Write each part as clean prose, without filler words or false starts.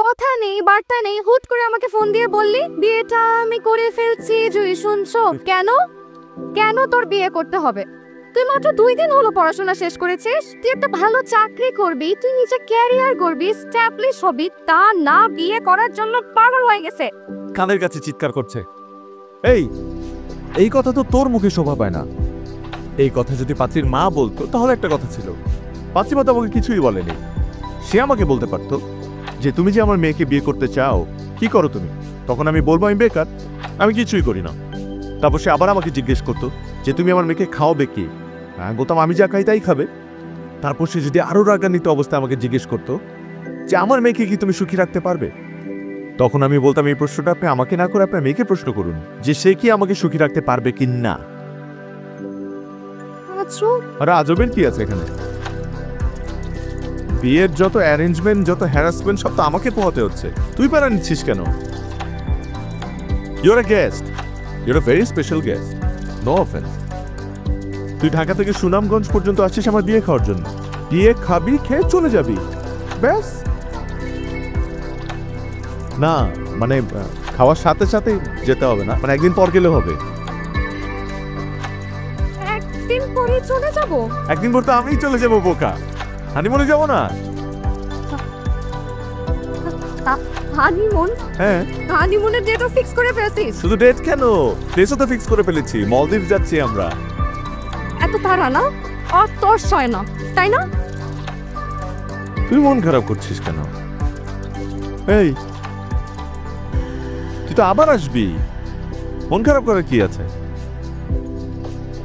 কথা নেই বার্তা নেই, হুট করে আমাকে ফোন দিয়ে বললি বিয়েটা আমি করে ফেলছি। জুই শুনছো? কেন কেন তোর বিয়ে করতে হবে? তুই মাত্র 2 দিন হলো পড়াশোনা শেষ করেছিস, তুই একটা ভালো চাকরি করবি, তুই নিজে ক্যারিয়ার করবি, স্ট্যাবলিশ হবি, তা না বিয়ে করার জন্য পাগল হয়ে গেছে। কানের কাছে চিৎকার করছে। এই এই কথা তো তোর মুখে শোভা পায় না। এই কথা যদি পাত্রীর মা বলতো তাহলে একটা কথা ছিল। পাত্রী মা তো আমাকে কিছুই বলেনি। সে আমাকে বলতে পারতো যে তুমি যে আমার মেয়েকে বিয়ে করতে চাও, কি করো তুমি? তখন আমি বলবো আমি বেকার, আমি কিছুই করি না। তারপর সে আবার আমাকে জিজ্ঞেস করতো যে তুমি আমার মেয়েকে খাওয়াবে কি? আমি বলতাম আমি যা খাই তাই খাবে। তারপর সে যদি আরো রাগান্বিত অবস্থায় আমাকে জিজ্ঞেস করতো যে আমার মেয়েকে কি তুমি সুখী রাখতে পারবে, তখন আমি বলতাম এই প্রশ্নটা আপনি আমাকে না করে আপনার মেয়েকে প্রশ্ন করুন যে সে কি আমাকে সুখী রাখতে পারবে কি না। আরে আজবের কি আছে এখানে? বিয়ের যত অ্যারেঞ্জমেন্ট, যত হ্যারাসমেন্ট সব তো আমাকে পোহাতে হচ্ছে। তুই প্যারা নিচ্ছিস কেন? You're a guest, you're a very special guest, no offence. তুই ঢাকা থেকে সুনামগঞ্জ পর্যন্ত আসছিস আমার বিয়ে খাওয়ার জন্য। বিয়ে খাবি, খেয়ে চলে যাবি, ব্যাস। না মানে খাওয়ার সাথে সাথে যেতে হবে না, মানে একদিন পর গেলে হবে। একদিন পরে চলে যাব? একদিন পর তো আমিই চলে যাবো বোকা। হানিমুনে যাবো না? হানিমুন? হ্যাঁ। হানিমুনের ডেটও ফিক্স করে ফেলছিস? শুধু ডেট কেন, প্লেসও তো ফিক্স করে ফেলেছি। মলদ্বীপ যাচ্ছি আমরা। এত তাড়া না, আর তোর সয় না, তাই না? তুই মন খারাপ করছিস কেন? এই তুই তো আবার আসবি, মন খারাপ করার কি আছে?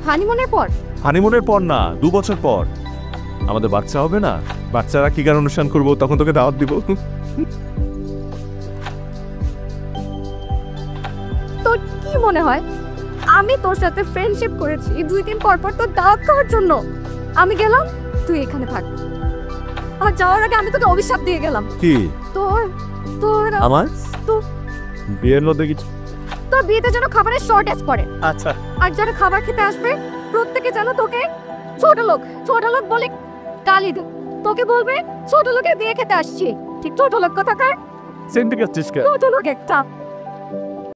হানিমুনের পর? হানিমুনের পর না, 2 বছর পর আমাদের বাচ্চা হবে না? বাচ্চারা কি গান অনুষ্ঠান করবো, তখন তোকে দাওয়াত দিব। তোর কি মনে হয় আমি তোর সাথে ফ্রেন্ডশিপ করেছি 2 দিন পর পর তোর দাওয়াত খাওয়ার জন্য? আমি গেলাম, তুই এখানে থাক। আর যাওয়ার আগে আমি তোকে অভিশাপ দিয়ে গেলাম। কি? তোর তোর আমার তোর বিয়ের মধ্যে কিছু? তোর বিয়েতে যেন খাবারের শর্টেজ পড়ে। আচ্ছা। আর যারা খাবার খেতে আসবে প্রত্যেকে যেন তোকে ছোট লোক বলে গালি দেয়। তোকে বলবে ছোট লোকের বিয়ে খেতে আসছি। ঠিক ছোট লোক কথাকার, সেন্টিকেট চিস্কা। ছোট লোক একটা।